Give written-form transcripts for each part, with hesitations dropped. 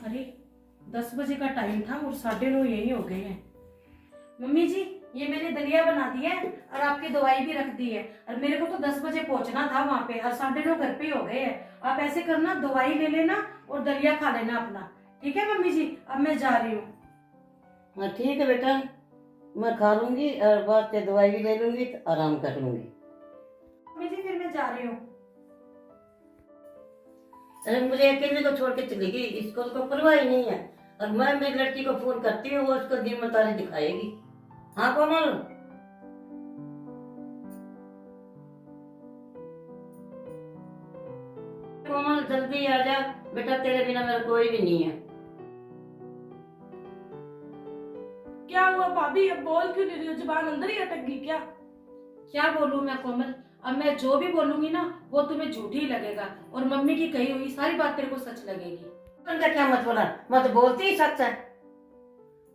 अरे 10 बजे का टाइम था और 9:30 यही हो गए हैं। मम्मी जी, ये मैंने दलिया बना दिया है और आपकी दवाई भी रख दी है, और मेरे को तो 10 बजे पहुंचना था वहां पे, और 9:30 घर पे ही हो गए हैं। आप ऐसे करना, दवाई ले लेना और दलिया खा लेना अपना। ठीक है मम्मी जी, अब मैं जा रही हूँ। हाँ ठीक है बेटा, मैं खा लूंगी और बाद में दवाई भी ले लूंगी तो आराम कर लूंगी। मम्मी जी फिर मैं जा रही हूँ। अरे मुझे अकेले को छोड़ के चली गई, इसको तो कोई परवाह ही नहीं है। और मैं मेरी लड़की को फोन करती हूँ, वो उसको दिन में तारे दिखाएगी। हाँ कोमल, कोमल जल्दी आ जा बेटा, तेरे बिना मेरा कोई भी नहीं है। क्या हुआ भाभी, अब बोल क्यों नहीं रही हो? जुबान अंदर ही अटक गई क्या? क्या बोलूं मैं कोमल, अब मैं जो भी बोलूंगी ना वो तुम्हें झूठ ही लगेगा, और मम्मी की कही हुई सारी बात तेरे को सच लगेगी। उनका क्या मत बोला, मैं तो बोलती ही सच है।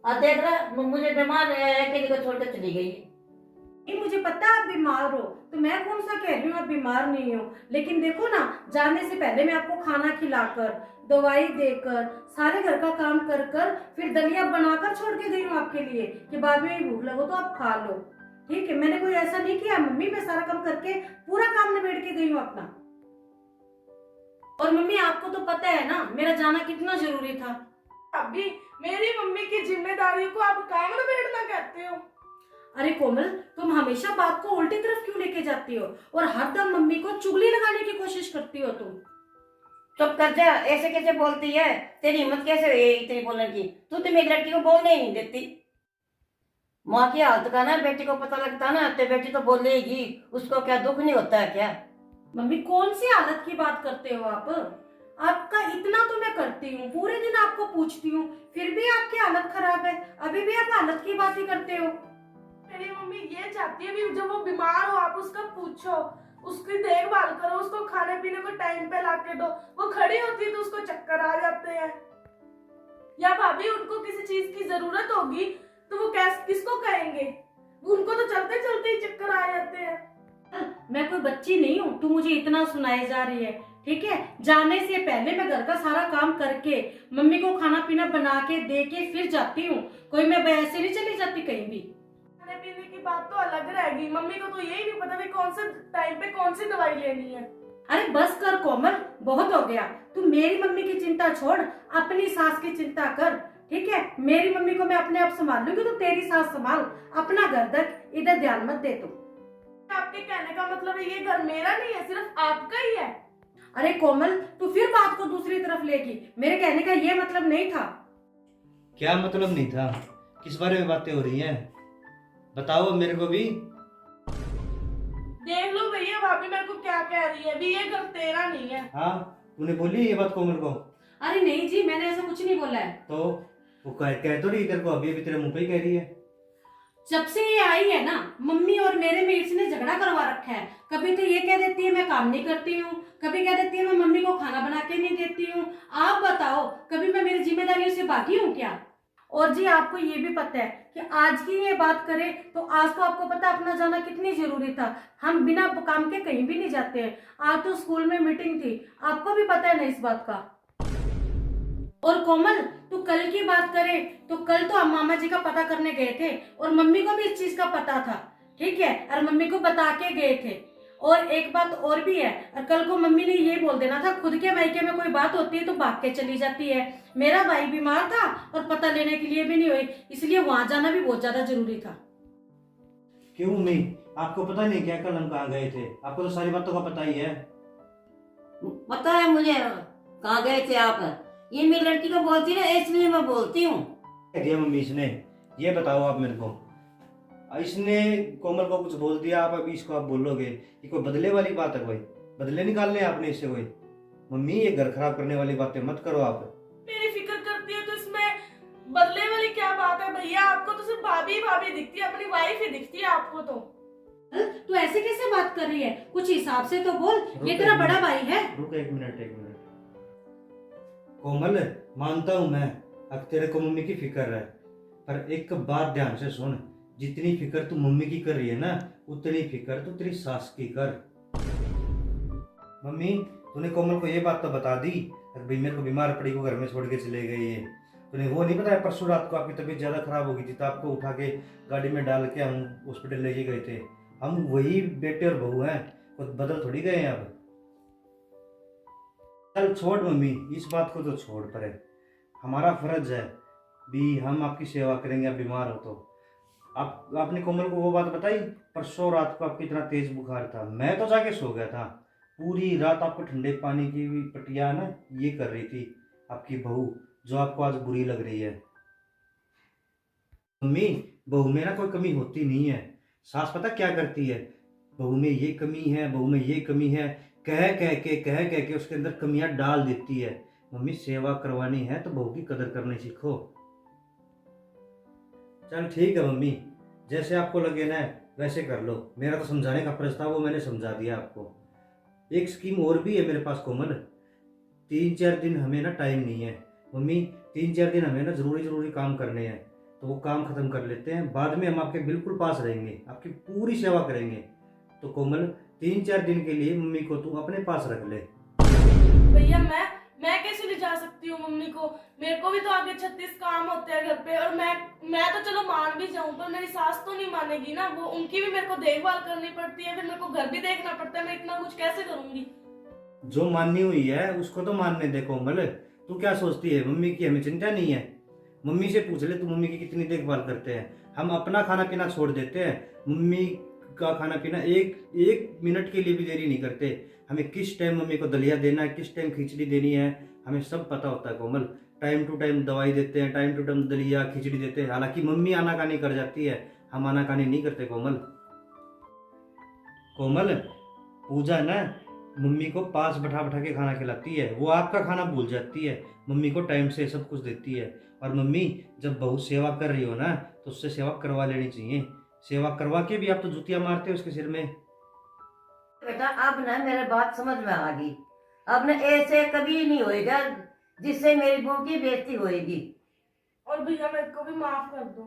और देख रहा, मुझे बीमार अकेले को छोड़ के चली गई। ये मुझे पता है आप बीमार हो, तो मैं कौन सा कह रही हूँ आप बीमार नहीं हो, लेकिन देखो ना, जाने से पहले मैं आपको खाना खिलाकर, दवाई देकर, सारे घर का काम कर कर, फिर दलिया बनाकर छोड़ के गई हूँ आपके लिए कि बाद में भूख लगो तो आप खा लो। ठीक है, मैंने कोई ऐसा नहीं किया मम्मी, मैं सारा काम करके पूरा काम निबेड़ के गई हूँ अपना। और मम्मी आपको तो पता है ना मेरा जाना कितना जरूरी था। भाभी, मेरी मम्मी की जिम्मेदारियों को आप काम निबेड़ना कहते हो? अरे कोमल, तुम हमेशा बात को उल्टी तरफ क्यों लेके जाती हो, और हरदम मम्मी को चुगली लगाने की कोशिश करती हो तुम। चुप कर जा, ऐसे कैसे बोलती है? तेरी हिम्मत कैसे हुई इतनी बोलने की? तू तो मेरी लड़की को बोलने ही नहीं देती। माँ की हालत का ना बेटी को पता लगता ना तो बेटी तो बोलेगी, उसको क्या दुख नहीं होता है क्या? मम्मी कौन सी हालत की बात करते हो आप? आपका इतना तो मैं करती हूँ, पूरे दिन आपको पूछती हूँ, फिर भी आपकी हालत खराब है, अभी भी आप हालत की बात ही करते हो। मेरी मम्मी ये चाहती है भी जब वो बीमार हो आप उसका पूछो, उसकी देखभाल करो, उसको खाने पीने को टाइम पे ला के दो। वो खड़ी होती है तो उसको चक्कर आ जाते हैं। या भाभी, उनको किसी चीज की जरूरत होगी तो वो किसको कहेंगे? उनको तो चलते चलते ही चक्कर आ जाते हैं। मैं कोई बच्ची नहीं हूँ तू मुझे इतना सुनाए जा रही है। ठीक है, जाने से पहले मैं घर का सारा काम करके, मम्मी को खाना पीना बना के दे के फिर जाती हूँ, कोई मैं ऐसे नहीं चली जाती कहीं भी। खाने पीने की बात तो अलग रहेगी, मम्मी को तो यही नहीं पता भी कौन से टाइम पे कौन सी दवाई लेनी है। अरे बस कर कोमल, बहुत हो गया। तू मेरी मम्मी की चिंता छोड़, अपनी सास की चिंता कर। ठीक है, मेरी मम्मी को मैं अपने आप संभाल लूंगी, तो तेरी सास संभाल, अपना घर देख, इधर ध्यान मत दे तू। आपके कहने का मतलब है ये घर मेरा नहीं है, सिर्फ आपका ही है? अरे कोमल, तू फिर बात को दूसरी तरफ लेगी, मेरे कहने का ये मतलब नहीं था। क्या मतलब नहीं था? किस बारे में बातें हो रही हैं? बताओ मेरे को भी। देख लो भैया, भाभी मेरे को क्या कह रही है, भी ये घर तेरा नहीं है। हाँ, तूने बोली ये बात कोमल को? अरे नहीं जी, मैंने ऐसा कुछ नहीं बोला है। तो वो कह तो रही तेरे को, अभी अभी तेरे मुंह पे ही कह रही है। जब से ये आई है ना, मम्मी और मेरे में इसने झगड़ा करवा रखा है। कभी तो ये कह देती है मैं काम नहीं करती हूँ, कभी कह देती है मैं मम्मी को खाना बना के नहीं देती हूँ। आप बताओ, कभी मैं मेरी जिम्मेदारियों से बाकी हूँ क्या? और जी आपको ये भी पता है कि आज की ये बात करें तो आज तो आपको पता है अपना जाना कितनी जरूरी था। हम बिना काम के कहीं भी नहीं जाते हैं। आज तो स्कूल में मीटिंग थी, आपको भी पता है ना इस बात का। और कोमल, तू कल की बात करे तो कल तो हम मामा जी का पता करने गए थे, और मम्मी को भी इस चीज का पता था। ठीक है, और मम्मी को बता के गए थे। और एक बात और भी है, और कल को मम्मी ने ये बोल देना था, खुद के मायके में कोई बात होती है तो भाग के चली जाती है। मेरा भाई बीमार था और पता लेने के लिए भी नहीं हुई, इसलिए वहां जाना भी बहुत ज्यादा जरूरी था। क्यों मम्मी, आपको पता नहीं क्या कल हम कहाँ गए थे? आपको तो सारी बातों का पता ही है। पता है मुझे कहाँ गए थे आप। ये मेरी लड़की को बोलती ना, इसलिए मैं बोलती हूँ। कह दिया मम्मी इसने? ये बताओ आप मेरे को। इसने कोमल को कुछ बोल दिया, आप अभी इसको आप बोलोगे कि कोई बदले वाली बात है? कोई बदले निकालने आपने इससे कोई? मम्मी ये घर खराब करने वाली बातें मत करो आप। मेरी फिक्र करती है तो इसमें बदले वाली क्या बात है भैया? आपको तो सिर्फ भाभी भाभी दिखती है, अपनी वाइफ ही दिखती है आपको तो। तू ऐसे कैसे बात कर रही है? कुछ हिसाब से तो बोल, ये तेरा बड़ा भाई है। रुक एक मिनट। कोमल, मानता हूं मैं अब तेरे को मम्मी की फिक्र है, पर एक बात ध्यान से सुन, जितनी फिक्र तू मम्मी की कर रही है ना, उतनी फिक्र तू तेरी सास की कर। मम्मी, तूने कोमल को ये बात तो बता दी, अरे भाई मेरे को बीमार पड़ी को घर में छोड़ के चले गए ये। तूने वो नहीं बताया परसों रात को आपकी तबीयत ज्यादा खराब हो गई थी तो आपको उठा के गाड़ी में डाल के हम हॉस्पिटल लेके गए थे। हम वही बेटे और बहू हैं, कुछ बदल थोड़ी गए हैं अब। चल छोड़ मम्मी, इस बात को तो छोड़ परे। हमारा फर्ज है भी, हम आपकी सेवा करेंगे। आप बीमार हो तो आपने कोमल को वो बात बताई परसों रात को आपको इतना तेज बुखार था, मैं तो जाके सो गया था। पूरी रात आपको ठंडे पानी की भी पटिया ना ये कर रही थी आपकी बहू, जो आपको आज बुरी लग रही है। मम्मी बहू में ना कोई कमी होती नहीं है। सास पता क्या करती है, बहू में ये कमी है, बहू में ये कमी है, कह के उसके अंदर कमियां डाल देती है। मम्मी सेवा करवानी है तो बहू की कदर करनी सीखो। चल ठीक है मम्मी, जैसे आपको लगे ना वैसे कर लो। मेरा तो समझाने का फर्ज था, वो मैंने समझा दिया आपको। एक स्कीम और भी है मेरे पास कोमल, 3-4 दिन हमें ना टाइम नहीं है मम्मी। 3-4 दिन हमें ना जरूरी काम करने हैं, तो वो काम खत्म कर लेते हैं, बाद में हम आपके बिल्कुल पास रहेंगे, आपकी पूरी सेवा करेंगे। तो कोमल 3-4 दिन के लिए मम्मी को तू अपने पास रख ले। भैया मैं कैसे ले जा सकती हूँ मम्मी को? मेरे को भी तो आगे 36 काम होते हैं घर पे, और मैं तो चलो मान भी जाऊं, पर मेरी सास तो नहीं मानेगी ना। वो उनकी भी मेरे को देखभाल करनी पड़ती है, फिर मेरे को घर भी देखना पड़ता है। मैं इतना कुछ कैसे करूंगी? जो माननी हुई है उसको तो मानने दे कोमल। तू क्या सोचती है मम्मी की हमें चिंता नहीं है? मम्मी से पूछ ले तू मम्मी की कितनी देखभाल करते हैं। हम अपना खाना पीना छोड़ देते हैं, मम्मी का खाना पीना एक मिनट के लिए भी देरी नहीं करते। हमें किस टाइम मम्मी को दलिया देना है, किस टाइम खिचड़ी देनी है, हमें सब पता होता है कोमल। टाइम टू टाइम दवाई देते हैं, टाइम टू टाइम दलिया खिचड़ी देते हैं। हालांकि मम्मी आनाकानी कर जाती है, हम आनाकानी नहीं करते कोमल। कोमल पूजा ना मम्मी को पास बैठा बैठा के खाना खिलाती है, वो आपका खाना भूल जाती है, मम्मी को टाइम से सब कुछ देती है। और मम्मी जब बहू सेवा कर रही हो ना तो उससे सेवा करवा लेनी चाहिए। सेवा करवा के भी आप तो जूतियां मारते हो उसके सिर में। बेटा अब ना मेरे बात समझ में आ गई। अब ना ऐसे कभी नहीं होएगा जिससे मेरी बहू की बेइज्जती होएगी। और भैया मेरे को भी माफ कर दो।